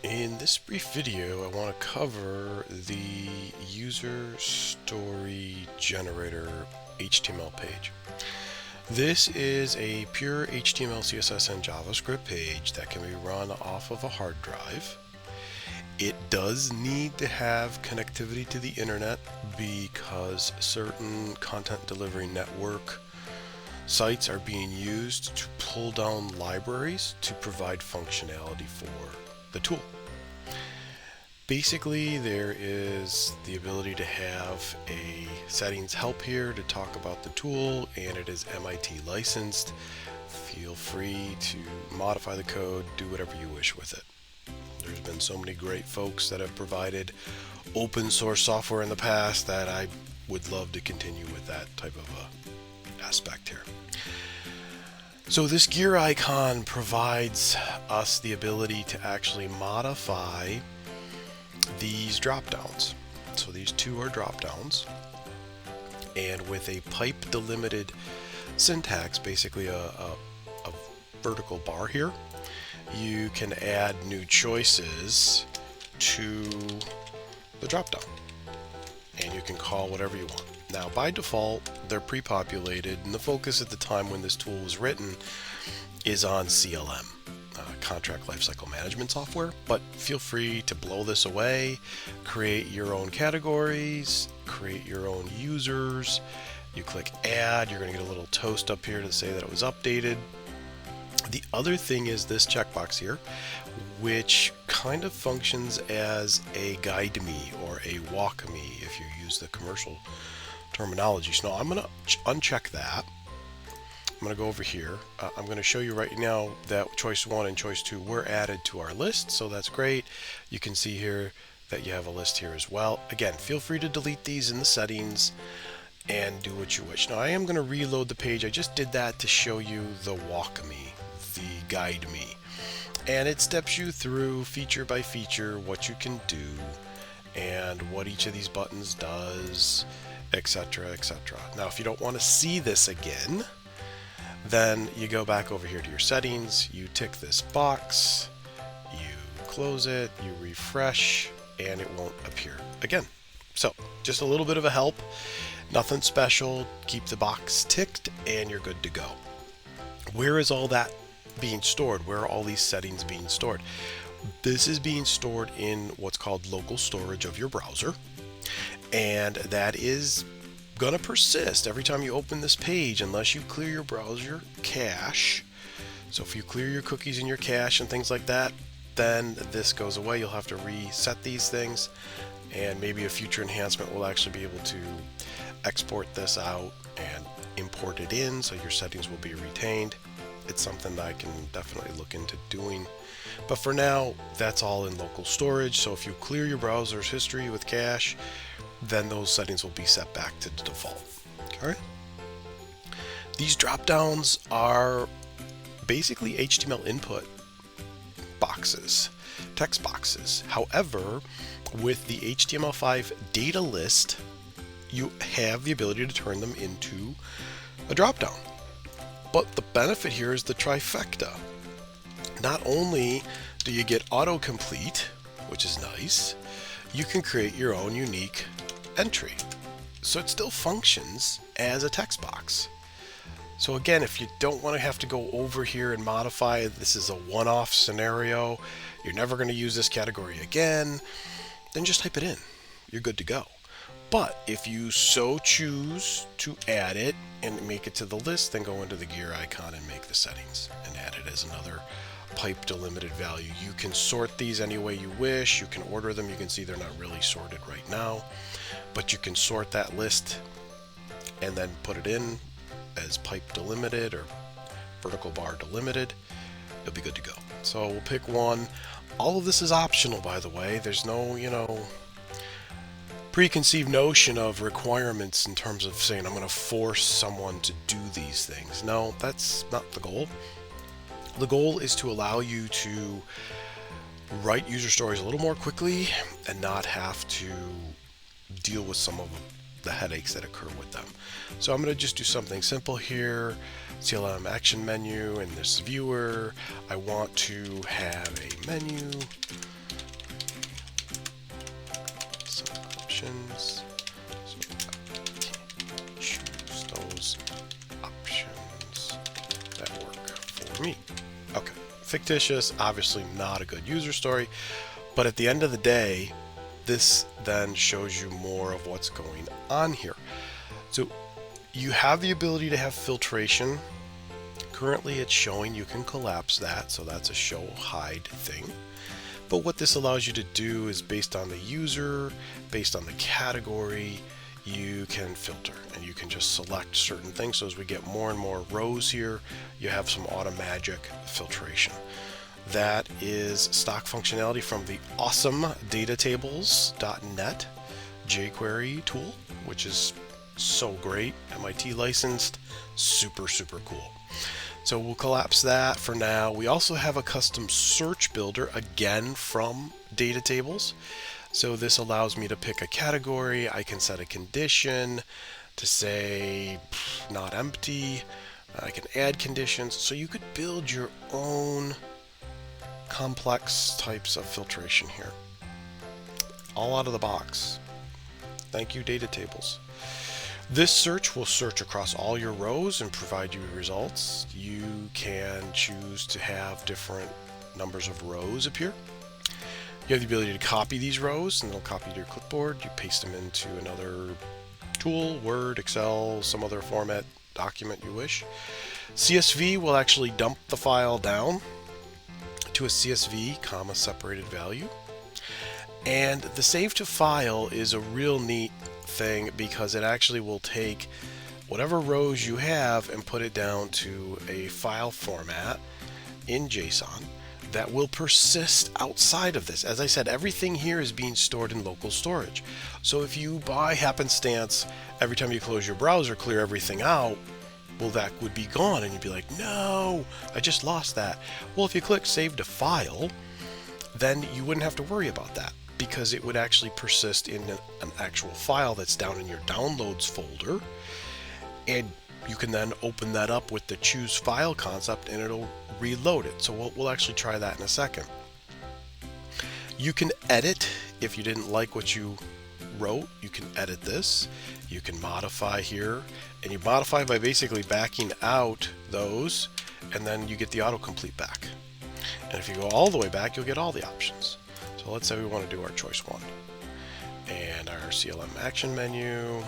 In this brief video, I want to cover the user story generator HTML page. This is a pure HTML, CSS, and JavaScript page that can be run off of a hard drive. It does need to have connectivity to the internet because certain content delivery network sites are being used to pull down libraries to provide functionality for the tool. Basically, there is the ability to have a settings help here to talk about the tool, and it is MIT licensed. Feel free to modify the code, do whatever you wish with it. There's been so many great folks that have provided open source software in the past that I would love to continue with that type of aspect here. So this gear icon provides us the ability to actually modify these drop downs. So these two are drop downs, and with a pipe delimited syntax, basically a vertical bar here, you can add new choices to the drop down, and you can call whatever you want. Now by default they're pre-populated, and the focus at the time when this tool was written is on CLM, contract lifecycle management software, but feel free to blow this away, create your own categories, create your own users. You click add, you're going to get a little toast up here to say that it was updated. The other thing is this checkbox here, which kind of functions as a guide me or a walk me if you use the commercial terminology. So now I'm going to uncheck that. I'm going to go over here. I'm going to show you right now that choice 1 and choice 2 were added to our list, so that's great. You can see here that you have a list here as well. Again, feel free to delete these in the settings and do what you wish. Now I am going to reload the page. I just did that to show you the walk me, the guide me, and it steps you through feature by feature what you can do and what each of these buttons does, etc., etc. Now if you don't want to see this again, then you go back over here to your settings, you tick this box, you close it, you refresh, and it won't appear again. So just a little bit of a help, nothing special. Keep the box ticked and you're good to go. Where is all that being stored? Where are all these settings being stored? This is being stored in what's called local storage of your browser, and that is going to persist every time you open this page unless you clear your browser cache. So if you clear your cookies in your cache and things like that, then this goes away. You'll have to reset these things, and maybe a future enhancement will actually be able to export this out and import it in so your settings will be retained. It's something that I can definitely look into doing, but for now that's all in local storage. So if you clear your browser's history with cache, then those settings will be set back to the default. Alright. These drop downs are basically HTML input boxes, text boxes. However, with the HTML5 data list, you have the ability to turn them into a drop down. But the benefit here is the trifecta. Not only do you get autocomplete, which is nice, you can create your own unique entry. So it still functions as a text box. So again, if you don't want to have to go over here and modify, this is a one-off scenario, you're never going to use this category again, then just type it in. You're good to go. But if you so choose to add it and make it to the list, then go into the gear icon and make the settings and add it as another pipe delimited value. You can sort these any way you wish. You can order them. You can see they're not really sorted right now, but you can sort that list and then put it in as pipe delimited or vertical bar delimited. You'll be good to go. So we'll pick one. All of this is optional, by the way. There's no, preconceived notion of requirements in terms of saying I'm going to force someone to do these things. No, that's not the goal. The goal is to allow you to write user stories a little more quickly and not have to deal with some of the headaches that occur with them. So I'm going to just do something simple here. CLM action menu in this viewer. I want to have a menu options. So I can choose those options that work for me. Okay, fictitious, obviously not a good user story, but at the end of the day, this then shows you more of what's going on here. So you have the ability to have filtration. Currently it's showing you can collapse that, so that's a show hide thing. But what this allows you to do is based on the user, based on the category, you can filter and you can just select certain things. So as we get more and more rows here, you have some automagic filtration. That is stock functionality from the awesome datatables.net jQuery tool, which is so great, MIT licensed, super cool. So we'll collapse that for now. We also have a custom search builder, again from data tables. So this allows me to pick a category. I can set a condition to say not empty. I can add conditions. So you could build your own complex types of filtration here. All out of the box. Thank you, data tables. This search will search across all your rows and provide you results. You can choose to have different numbers of rows appear. You have the ability to copy these rows and they'll copy to your clipboard. You paste them into another tool, Word, Excel, some other format document you wish. CSV will actually dump the file down to a CSV, comma separated value. And the save to file is a real neat thing because it actually will take whatever rows you have and put it down to a file format in JSON that will persist outside of this. As I said, everything here is being stored in local storage. So if you, by happenstance, every time you close your browser, clear everything out, well, that would be gone and you'd be like, no, I just lost that. Well, if you click Save to File, then you wouldn't have to worry about that because it would actually persist in an actual file that's down in your Downloads folder. And you can then open that up with the Choose File concept and it'll reload it. So we'll actually try that in a second. You can edit if you didn't like what you wrote. You can edit this. You can modify here. And you modify by basically backing out those and then you get the autocomplete back. And if you go all the way back, you'll get all the options. So let's say we want to do our choice one and our CLM action menu and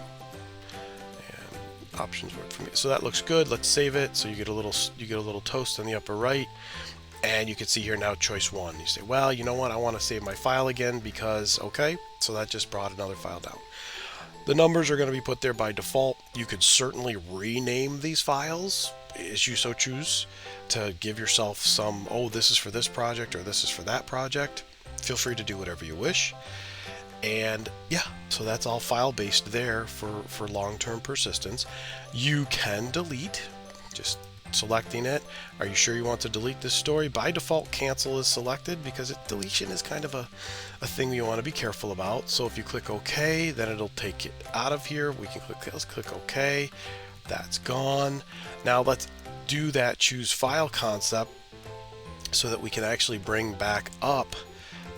options work for me. So that looks good. Let's save it. So you get a little toast on the upper right and you can see here now choice one. You say, well, you know what? I want to save my file again because, okay, so that just brought another file down. The numbers are going to be put there by default. You could certainly rename these files as you so choose to give yourself some, oh, this is for this project or this is for that project. Feel free to do whatever you wish. And yeah, so that's all file based there for long-term persistence. You can delete, just selecting it. Are you sure you want to delete this story? By default, cancel is selected because deletion is kind of a thing you want to be careful about. So if you click OK, then it'll take it out of here. Let's click OK. That's gone. Now let's do that choose file concept so that we can actually bring back up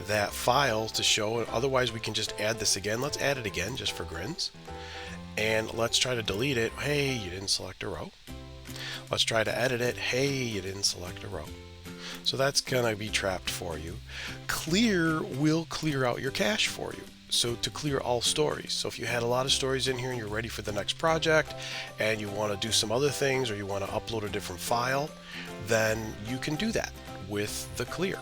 that file to show. Otherwise we can just add this again. Let's add it again just for grins. And let's try to delete it. Hey, you didn't select a row. Let's try to edit it. Hey, you didn't select a row. So that's gonna be trapped for you. Clear will clear out your cache for you. So to clear all stories. So if you had a lot of stories in here and you're ready for the next project and you want to do some other things or you want to upload a different file, then you can do that with the clear.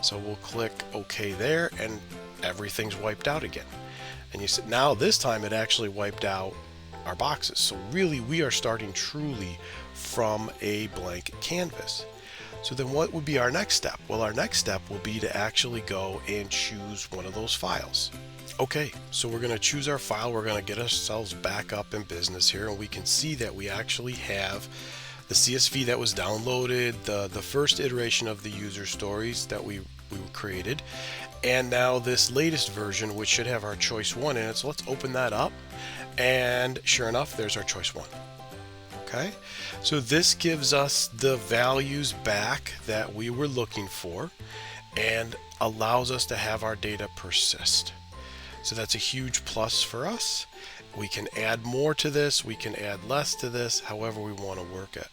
So we'll click OK there and everything's wiped out again. And you said now this time it actually wiped out our boxes. So really we are starting truly from a blank canvas. So then what would be our next step? Well, our next step will be to actually go and choose one of those files. Okay, so we're going to choose our file. We're going to get ourselves back up in business here and we can see that we actually have the CSV that was downloaded, the first iteration of the user stories that we created, and now this latest version which should have our choice one in it. So let's open that up and sure enough there's our choice one. Okay, so this gives us the values back that we were looking for and allows us to have our data persist. So that's a huge plus for us. We can add more to this, we can add less to this, however we want to work it.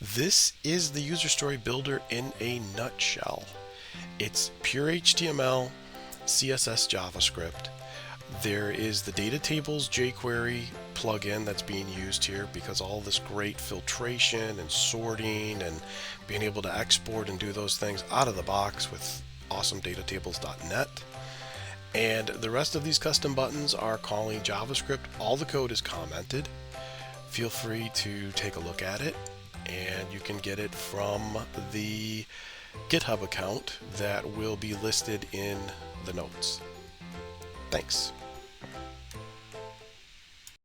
This is the user story builder in a nutshell. It's pure HTML, CSS, JavaScript. There is the data tables jQuery plugin that's being used here because all this great filtration and sorting and being able to export and do those things out of the box with awesome datatables.net. And the rest of these custom buttons are calling JavaScript. All the code is commented. Feel free to take a look at it, and you can get it from the GitHub account that will be listed in the notes. Thanks.